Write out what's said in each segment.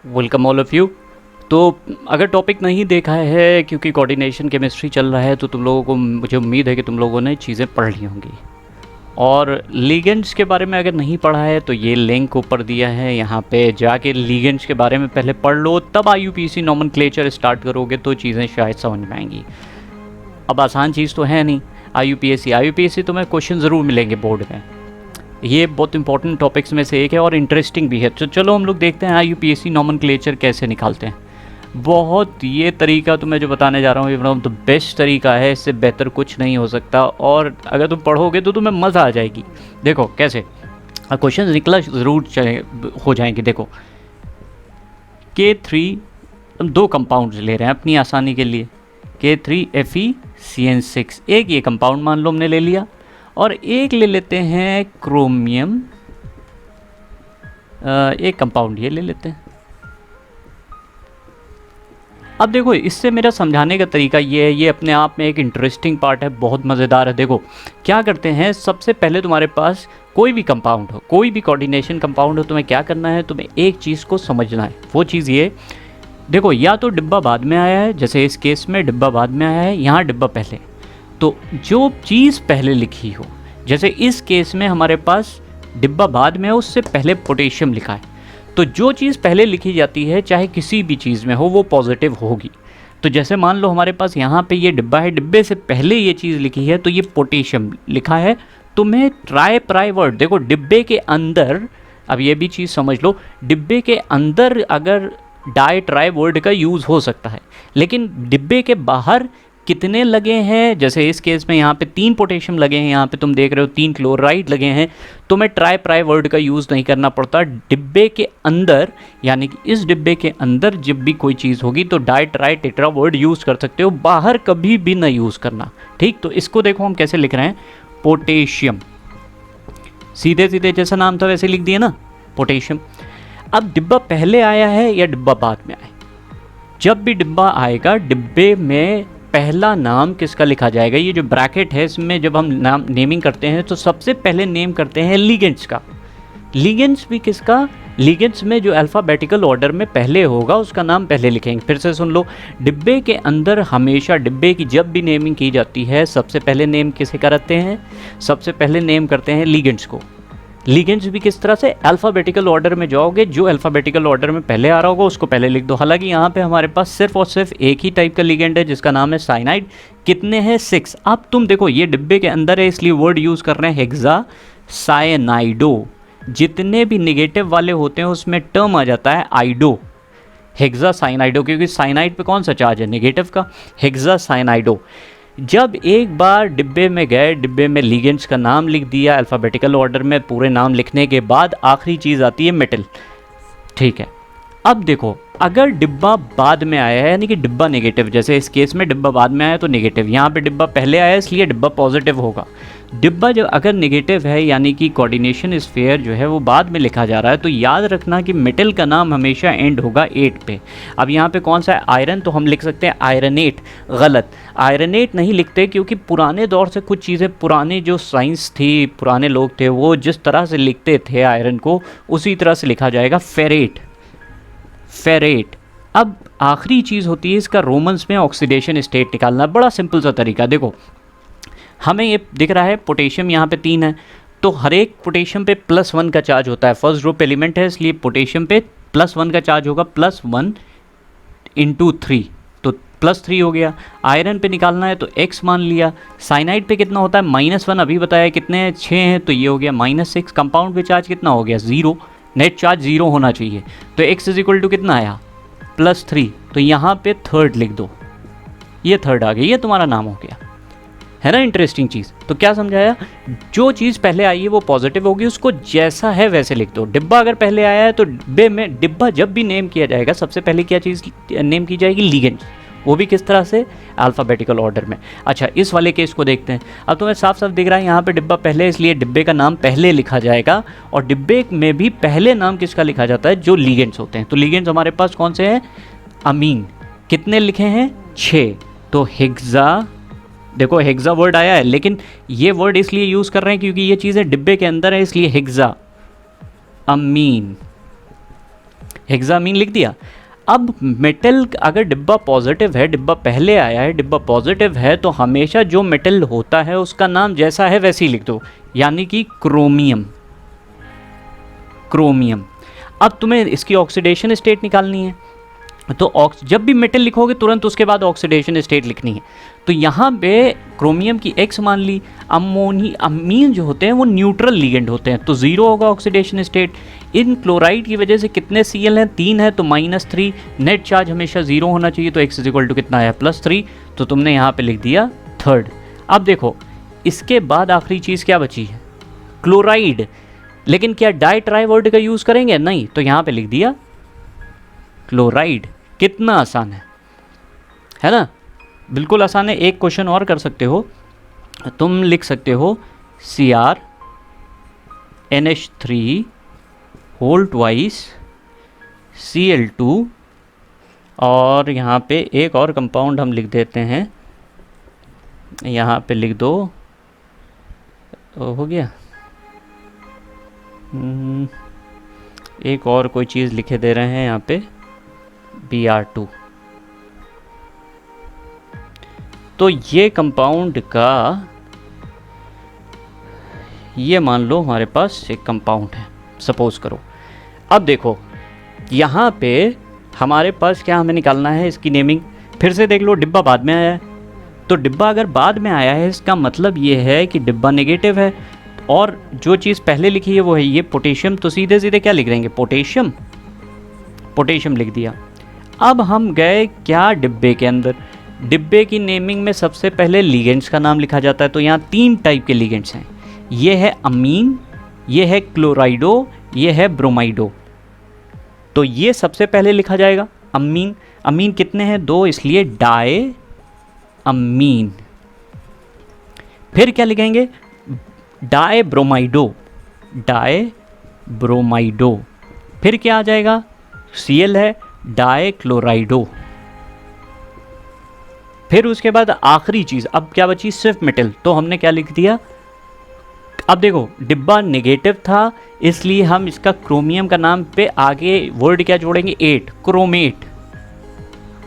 Welcome all of you. तो अगर topic नहीं देखा है, क्योंकि कोऑर्डिनेशन केमिस्ट्री चल रहा है, तो तुम लोगों को, मुझे उम्मीद है कि तुम लोगों ने चीज़ें पढ़ ली होंगी। और लिगेंड्स के बारे में अगर नहीं पढ़ा है तो ये लिंक ऊपर दिया है, यहाँ पे जाके लिगेंड्स के बारे में पहले पढ़ लो, तब आईयूपीएसी नोमेनक्लेचर स्टार्ट करोगे तो चीज़ें शायद समझ में आएंगी। अब आसान चीज़ तो है नहीं आईयूपीएसी तुम्हें क्वेश्चन ज़रूर मिलेंगे बोर्ड में। ये बहुत इंपॉर्टेंट टॉपिक्स में से एक है और इंटरेस्टिंग भी है। तो चलो हम लोग देखते हैं आईयूपीएसी नोमेनक्लेचर कैसे निकालते हैं। बहुत ये तरीका तो मैं जो बताने जा रहा हूँ, ये वन ऑफ द बेस्ट तरीका है, इससे बेहतर कुछ नहीं हो सकता। और अगर तुम पढ़ोगे तो तुम्हें मज़ा आ जाएगी। देखो कैसे क्वेश्चन निकला ज़रूर हो जाएंगे। देखो K3, हम दो कंपाउंड्स ले रहे हैं अपनी आसानी के लिए, K3FeCN6, एक ये कंपाउंड मान लो हमने ले लिया, और एक ले लेते हैं क्रोमियम, एक कंपाउंड ये ले लेते हैं। अब देखो इससे मेरा समझाने का तरीका ये है, ये अपने आप में एक इंटरेस्टिंग पार्ट है, बहुत मज़ेदार है। देखो क्या करते हैं, सबसे पहले तुम्हारे पास कोई भी कंपाउंड हो, कोई भी कोऑर्डिनेशन कंपाउंड हो, तुम्हें क्या करना है, तुम्हें एक चीज़ को समझना है। वो चीज़ ये, देखो या तो डिब्बा बाद में आया है, जैसे इस केस में डिब्बा बाद में आया है, यहाँ डिब्बा पहले। तो जो चीज़ पहले लिखी हो, जैसे इस केस में हमारे पास डिब्बा बाद में है, उससे पहले पोटेशियम लिखा है, तो जो चीज़ पहले लिखी जाती है चाहे किसी भी चीज़ में हो वो पॉजिटिव होगी। तो जैसे मान लो हमारे पास यहाँ पे ये डिब्बा है, डिब्बे से पहले ये चीज़ लिखी है तो ये पोटेशियम लिखा है। तुम्हें ट्राई प्राई वर्ड, देखो डिब्बे के अंदर, अब ये भी चीज़ समझ लो, डिब्बे के अंदर अगर डाई ट्राई वर्ड का यूज़ हो सकता है, लेकिन डिब्बे के बाहर कितने लगे हैं, जैसे इस केस में यहाँ पे 3 पोटेशियम लगे हैं, यहाँ पे तुम देख रहे हो 3 क्लोराइड लगे हैं, तो मैं ट्राई प्राई वर्ड का यूज़ नहीं करना पड़ता। डिब्बे के अंदर, यानी कि इस डिब्बे के अंदर जब भी कोई चीज़ होगी तो di tri tetra word use कर सकते हो, बाहर कभी भी ना यूज़ करना। ठीक, तो इसको देखो हम कैसे लिख रहे हैं, पोटेशियम, सीधे सीधे जैसा नाम था वैसे लिख दिए ना, पोटेशियम। अब डिब्बा पहले आया है या डिब्बा बाद में आया, जब भी डिब्बा आएगा डिब्बे में पहला नाम किसका लिखा जाएगा। ये जो ब्रैकेट है इसमें जब हम नाम नेमिंग करते हैं तो सबसे पहले नेम करते हैं लिगेंड्स का। लिगेंड्स भी किसका, लिगेंड्स में जो अल्फ़ाबेटिकल ऑर्डर में पहले होगा उसका नाम पहले लिखेंगे। फिर से सुन लो, डिब्बे के अंदर हमेशा डिब्बे की जब भी नेमिंग की जाती है सबसे पहले नेम किसे करते हैं, सबसे पहले नेम करते हैं लिगेंड्स को। लिगेंड्स भी किस तरह से, अल्फ़ाबेटिकल ऑर्डर में जाओगे, जो अल्फ़ाबेटिकल ऑर्डर में पहले आ रहा होगा उसको पहले लिख दो। हालांकि यहाँ पे हमारे पास सिर्फ और सिर्फ एक ही टाइप का लिगेंड है जिसका नाम है साइनाइड। कितने हैं, 6। अब तुम देखो ये डिब्बे के अंदर है इसलिए वर्ड यूज़ कर रहे हैं हेक्सा साइनाइडो। जितने भी निगेटिव वाले होते हैं उसमें टर्म आ जाता है आइडो, हेक्सा साइनाइडो, क्योंकि साइनाइड पे कौन सा चार्ज है, नेगेटिव का, हेक्सा साइनाइडो। जब एक बार डिब्बे में गए, डिब्बे में लिगेंड्स का नाम लिख दिया अल्फ़ाबेटिकल ऑर्डर में, पूरे नाम लिखने के बाद आखिरी चीज़ आती है मेटल। ठीक है, अब देखो अगर डिब्बा बाद में आया है, यानी कि डिब्बा नेगेटिव, जैसे इस केस में डिब्बा बाद में आया तो नेगेटिव, यहाँ पे डिब्बा पहले आया इसलिए डिब्बा पॉजिटिव होगा। डिब्बा जो अगर नेगेटिव है यानी कि कोऑर्डिनेशन स्फीयर जो है वो बाद में लिखा जा रहा है, तो याद रखना कि मेटल का नाम हमेशा एंड होगा 8 पे। अब यहाँ पे कौन सा है, आयरन, तो हम लिख सकते हैं आयरनेट। गलत, आयरनेट नहीं लिखते, क्योंकि पुराने दौर से कुछ चीज़ें, पुराने जो साइंस थी, पुराने लोग थे, वो जिस तरह से लिखते थे आयरन को उसी तरह से लिखा जाएगा, फेरेट, फेरेट। अब आखिरी चीज़ होती है इसका रोमन्स में ऑक्सीडेशन स्टेट निकालना, बड़ा सिंपल सा तरीका। देखो हमें ये दिख रहा है पोटेशियम यहाँ पे 3 है, तो हर एक पोटेशियम पे +1 का चार्ज होता है, फर्स्ट ग्रुप एलिमेंट है इसलिए पोटेशियम पे +1 का चार्ज होगा, +1 × 3 तो +3 हो गया। आयरन पे निकालना है तो x मान लिया। साइनाइड पे कितना होता है, -1, अभी बताया कितने हैं, 6 हैं, तो ये हो गया -6। कंपाउंड पे चार्ज कितना हो गया, 0, नेट चार्ज 0 होना चाहिए, तो x = कितना आया, +3, तो यहाँ पे थर्ड लिख दो, ये थर्ड आ गया, ये तुम्हारा नाम हो गया, है ना। इंटरेस्टिंग चीज़, तो क्या समझाया, जो चीज़ पहले आई है वो पॉजिटिव होगी, उसको जैसा है वैसे लिख दो। डिब्बा अगर पहले आया है तो डिब्बे में, डिब्बा जब भी नेम किया जाएगा सबसे पहले क्या चीज़ नेम की जाएगी, लिगेंड्स, वो भी किस तरह से, अल्फ़ाबेटिकल ऑर्डर में। अच्छा इस वाले केस को देखते हैं। अब तुम्हें साफ साफ दिख रहा है यहाँ पे डिब्बा पहले, इसलिए डिब्बे का नाम पहले लिखा जाएगा, और डिब्बे में भी पहले नाम किसका लिखा जाता है, जो लिगेंड्स होते हैं। तो लिगेंड्स हमारे पास कौन से हैं, अमीन, कितने लिखे हैं, 6, तो हेक्सा, देखो हेक्सा वर्ड आया है, लेकिन ये वर्ड इसलिए यूज़ कर रहे हैं क्योंकि ये चीज़ें डिब्बे के अंदर है, इसलिए हेक्सा अमीन, हेक्सामीन लिख दिया। अब मेटल अगर डिब्बा पॉजिटिव है, डिब्बा पहले आया है, डिब्बा पॉजिटिव है, तो हमेशा जो मेटल होता है उसका नाम जैसा है वैसे ही लिख दो, यानी कि क्रोमियम। क्रोमियम। अब तुम्हें इसकी ऑक्सीडेशन स्टेट निकालनी है, तो जब भी मेटल लिखोगे तुरंत उसके बाद ऑक्सीडेशन स्टेट लिखनी है। तो यहाँ पे क्रोमियम की X मान ली। अमीन जो होते हैं वो न्यूट्रल लिगेंड होते हैं, तो 0 होगा ऑक्सीडेशन स्टेट। इन क्लोराइड की वजह से कितने Cl हैं, 3 है, तो -3। नेट चार्ज हमेशा 0 होना चाहिए, तो X = कितना है, +3। तो तुमने यहाँ पे लिख दिया 3rd। अब देखो इसके बाद आखिरी चीज़ क्या बची है, क्लोराइड। लेकिन क्या डाई ट्राई वर्ड का यूज़ करेंगे, नहीं, तो यहाँ पे लिख दिया क्लोराइड। कितना आसान है ना, बिल्कुल आसान है। एक क्वेश्चन और कर सकते हो, तुम लिख सकते हो CrNH3 होल ट्वाइस Cl2, और यहाँ पे एक और कंपाउंड हम लिख देते हैं, यहाँ पे लिख दो, हो गया। एक और कोई चीज़ लिखे दे रहे हैं यहाँ पे, Br2। तो ये कंपाउंड का, ये मान लो हमारे पास एक कंपाउंड है, सपोज करो। अब देखो यहाँ पे हमारे पास क्या हमें निकालना है, इसकी नेमिंग। फिर से देख लो, डिब्बा बाद में आया है, तो डिब्बा अगर बाद में आया है इसका मतलब ये है कि डिब्बा नेगेटिव है, और जो चीज़ पहले लिखी है वो है ये पोटेशियम, तो सीधे सीधे क्या लिख देंगे, पोटेशियम। पोटेशियम लिख दिया। अब हम गए क्या, डिब्बे के अंदर। डिब्बे की नेमिंग में सबसे पहले लिगेंड्स का नाम लिखा जाता है, तो यहाँ 3 टाइप के लिगेंड्स हैं, ये है अमीन, ये है क्लोराइडो, ये है ब्रोमाइडो। तो ये सबसे पहले लिखा जाएगा अमीन। अमीन कितने हैं, 2, इसलिए डाई अमीन। फिर क्या लिखेंगे, डाई ब्रोमाइडो, डाई ब्रोमाइडो। फिर क्या आ जाएगा, Cl है, डाई क्लोराइडो। फिर उसके बाद आखिरी चीज़, अब क्या बची, सिर्फ मेटल, तो हमने क्या लिख दिया। अब देखो डिब्बा नेगेटिव था, इसलिए हम इसका क्रोमियम का नाम पे आगे वर्ड क्या जोड़ेंगे, 8, क्रोमेट।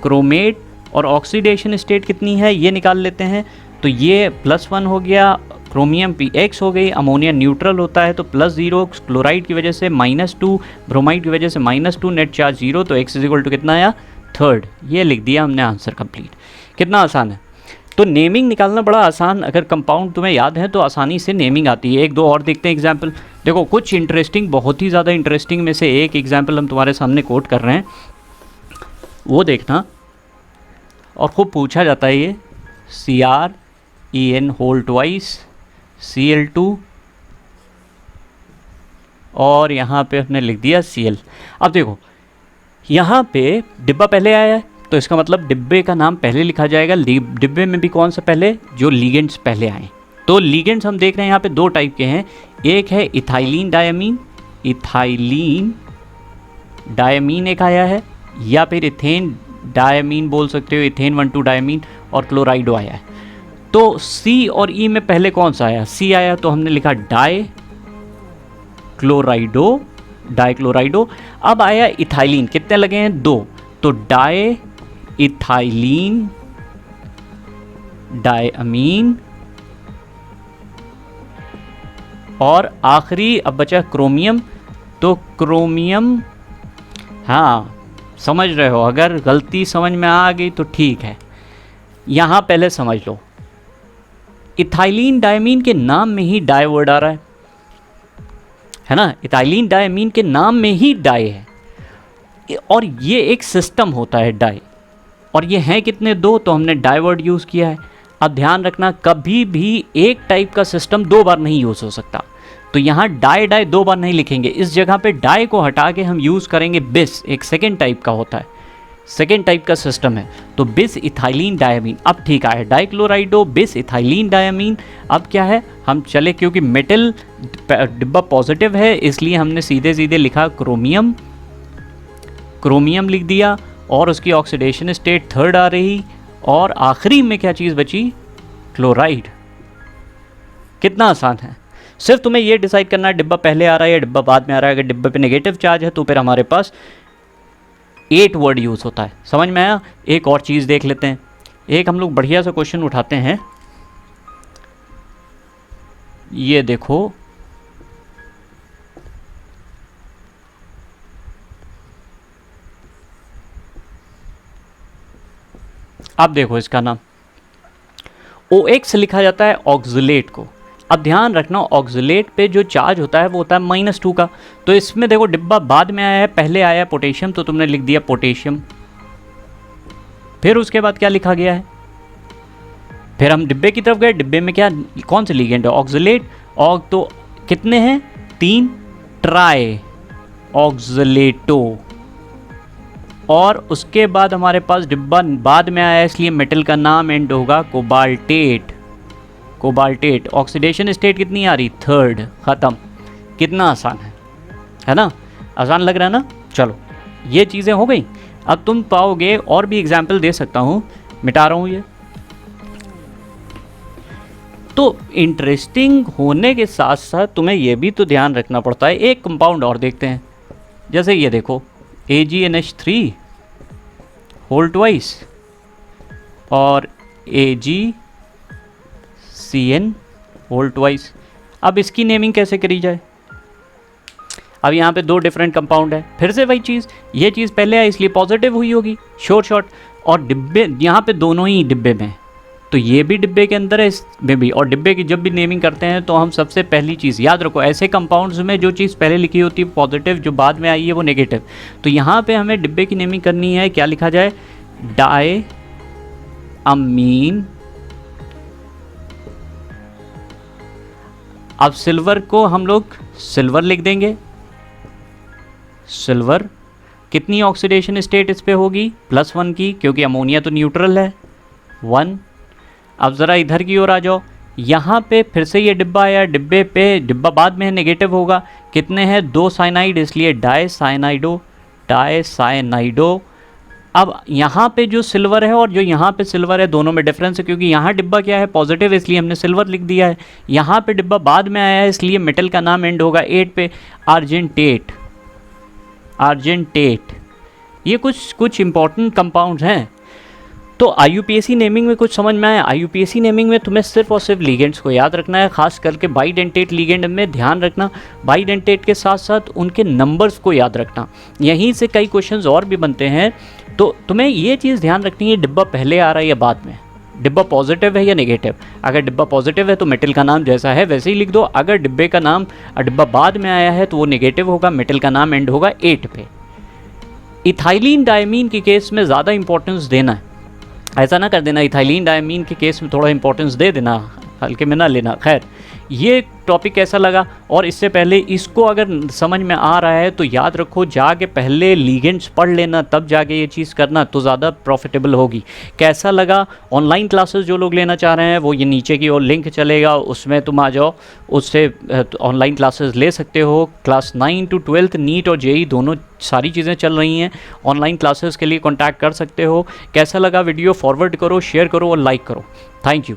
क्रोमेट। और ऑक्सीडेशन स्टेट कितनी है ये निकाल लेते हैं, तो ये +1 हो गया, क्रोमियम Px हो गई, अमोनिया न्यूट्रल होता है तो +0, क्लोराइड की वजह से -2, ब्रोमाइड की वजह से -2, नेट चार्ज 0, तो X = कितना आया, 3rd। ये लिख दिया हमने, आंसर कंप्लीट। कितना आसान है। तो नेमिंग निकालना बड़ा आसान, अगर कंपाउंड तुम्हें याद है तो आसानी से नेमिंग आती है। एक दो और देखते हैं एग्जाम्पल। देखो कुछ इंटरेस्टिंग, बहुत ही ज़्यादा इंटरेस्टिंग में से एक एग्जाम्पल हम तुम्हारे सामने कोट कर रहे हैं, वो देखना। और खूब पूछा जाता है ये, CrEn होल ट्वाइस Cl2, और यहाँ पे हमने लिख दिया Cl। अब देखो यहाँ पे डिब्बा पहले आया है, तो इसका मतलब डिब्बे का नाम पहले लिखा जाएगा। डिब्बे में भी कौन सा पहले, जो लिगेंड्स पहले आए। तो लिगेंड्स हम देख रहे हैं यहाँ पे 2 टाइप के हैं, एक है इथाइलिन डायमीन, इथाइलिन डायमीन एक आया है, या फिर इथेन डायमीन बोल सकते हो, इथेन 1,2 डायमीन, और क्लोराइडो आया है। तो C और E में पहले कौन सा आया, C आया, तो हमने लिखा डाई क्लोराइडो, डाई क्लोराइडो। अब आया इथाइलिन, कितने लगे हैं, 2, तो डाई इथाइलिन डायमीन, और आखिरी अब बचा क्रोमियम, तो क्रोमियम। हाँ समझ रहे हो, अगर गलती समझ में आ गई तो ठीक है, यहाँ पहले समझ लो। इथाइलिन डायमीन के नाम में ही डाई वर्ड आ रहा है ना, इथाइलिन डायमीन के नाम में ही डाई है, और ये एक सिस्टम होता है डाई, और ये हैं कितने, 2, तो हमने डाई वर्ड यूज़ किया है। अब ध्यान रखना, कभी भी एक टाइप का सिस्टम 2 बार नहीं यूज़ हो सकता, तो यहाँ डाई 2 बार नहीं लिखेंगे, इस जगह पे डाई को हटा के हम यूज़ करेंगे बिस, एक सेकेंड टाइप का होता है, सेकेंड टाइप का सिस्टम है, तो बिस इथाइलिन डायमीन। अब ठीक है, डाइक्लोराइडो बिस इथाइलिन डायमीन। अब क्या है, हम चले, क्योंकि मेटल डिब्बा पॉजिटिव है इसलिए हमने सीधे सीधे लिखा क्रोमियम, क्रोमियम लिख दिया, और उसकी ऑक्सीडेशन स्टेट 3rd आ रही, और आखिरी में क्या चीज़ बची, क्लोराइड। कितना आसान है, सिर्फ तुम्हें ये डिसाइड करना है डिब्बा पहले आ रहा है या डिब्बा बाद में आ रहा है। अगर डिब्बे पे नेगेटिव चार्ज है तो फिर हमारे पास 8 वर्ड यूज़ होता है। समझ में आया? एक और चीज़ देख लेते हैं, एक हम लोग बढ़िया सा क्वेश्चन उठाते हैं। ये देखो, अब देखो इसका नाम OX लिखा जाता है ऑक्सलेट को। अब ध्यान रखना ऑक्सलेट पे जो चार्ज होता है वो होता है -2 का। तो इसमें देखो डिब्बा बाद में आया है, पहले आया है पोटेशियम, तो तुमने लिख दिया पोटेशियम। फिर उसके बाद क्या लिखा गया है, फिर हम डिब्बे की तरफ गए। डिब्बे में क्या, कौन से लिगेंड है, ऑक्सलेट। तो कितने हैं, 3, ट्राई ऑक्सलेटो। और उसके बाद हमारे पास डिब्बा बाद में आया इसलिए मेटल का नाम एंड होगा कोबाल्टेट। कोबाल्टेट ऑक्सीडेशन स्टेट कितनी आ रही, 3rd, ख़त्म। कितना आसान है ना? आसान लग रहा है ना? चलो ये चीज़ें हो गई। अब तुम पाओगे, और भी एग्जाम्पल दे सकता हूँ, मिटा रहा हूँ ये। तो इंटरेस्टिंग होने के साथ साथ तुम्हें ये भी तो ध्यान रखना पड़ता है। एक कंपाउंड और देखते हैं, जैसे ये देखो AgNH3 होल ट्वाइस और AgCN होल ट्वाइस। अब इसकी नेमिंग कैसे करी जाए? अब यहाँ पे 2 डिफरेंट कंपाउंड है, फिर से वही चीज़, ये चीज़ पहले है इसलिए पॉजिटिव हुई होगी, शॉर्ट। और डिब्बे यहाँ पे दोनों ही डिब्बे में, तो ये भी डिब्बे के अंदर है, इसमें भी। और डिब्बे की जब भी नेमिंग करते हैं तो हम सबसे पहली चीज़ याद रखो, ऐसे कंपाउंड्स में जो चीज़ पहले लिखी होती है पॉजिटिव, जो बाद में आई है वो नेगेटिव। तो यहाँ पे हमें डिब्बे की नेमिंग करनी है, क्या लिखा जाए, डाई अमीन। अब सिल्वर को हम लोग सिल्वर लिख देंगे, सिल्वर। कितनी ऑक्सीडेशन स्टेट इस पे होगी, +1 की, क्योंकि अमोनिया तो न्यूट्रल है, 1। अब ज़रा इधर की ओर आ जाओ, यहाँ पे फिर से ये डिब्बा आया, डिब्बा बाद में है, नेगेटिव होगा। कितने हैं, 2 साइनाइड, इसलिए डाईसाइनाइडो। अब यहाँ पे जो सिल्वर है और जो यहाँ पे सिल्वर है, दोनों में डिफरेंस है, क्योंकि यहाँ डिब्बा क्या है, पॉजिटिव, इसलिए हमने सिल्वर लिख दिया है। यहाँ पे डिब्बा बाद में आया है, इसलिए मेटल का नाम एंड होगा 8 पे, आर्जेंटेट। ये कुछ इंपॉर्टेंट कंपाउंड्स हैं। तो IUPAC नेमिंग में कुछ समझ में आया? IUPAC नेमिंग में तुम्हें सिर्फ और सिर्फ लीगेंड्स को याद रखना है, खास करके बाइडेंटेट लीगेंड में ध्यान रखना। बाइडेंटेट के साथ साथ उनके नंबर्स को याद रखना। यहीं से कई क्वेश्चंस और भी बनते हैं। तो तुम्हें ये चीज़ ध्यान रखनी है, डिब्बा पहले आ रहा है या बाद में, डिब्बा पॉजिटिव है या नेगेटिव। अगर डिब्बा पॉजिटिव है तो मेटल का नाम जैसा है वैसे ही लिख दो। अगर डिब्बा बाद में आया है तो वो नेगेटिव होगा, मेटल का नाम एंड होगा 8 पे। इथाइलिन डायमीन के केस में ज़्यादा इंपॉर्टेंस देना है, ऐसा ना कर देना इथाइलिन डायमीन के केस में थोड़ा इंपॉर्टेंस दे देना, हल्के में ना लेना। खैर, ये टॉपिक कैसा लगा? और इससे पहले इसको अगर समझ में आ रहा है तो याद रखो, जाके पहले लीगेंड्स पढ़ लेना, तब जाके ये चीज़ करना तो ज़्यादा प्रॉफिटेबल होगी। कैसा लगा? ऑनलाइन क्लासेस जो लोग लेना चाह रहे हैं वो ये नीचे की ओर लिंक चलेगा, उसमें तुम आ जाओ, उससे ऑनलाइन क्लासेस ले सकते हो। क्लास 9 to 12 नीट और JEE दोनों सारी चीज़ें चल रही हैं। ऑनलाइन क्लासेस के लिए कॉन्टैक्ट कर सकते हो। कैसा लगा वीडियो? फॉरवर्ड करो, शेयर करो और लाइक करो। Thank you.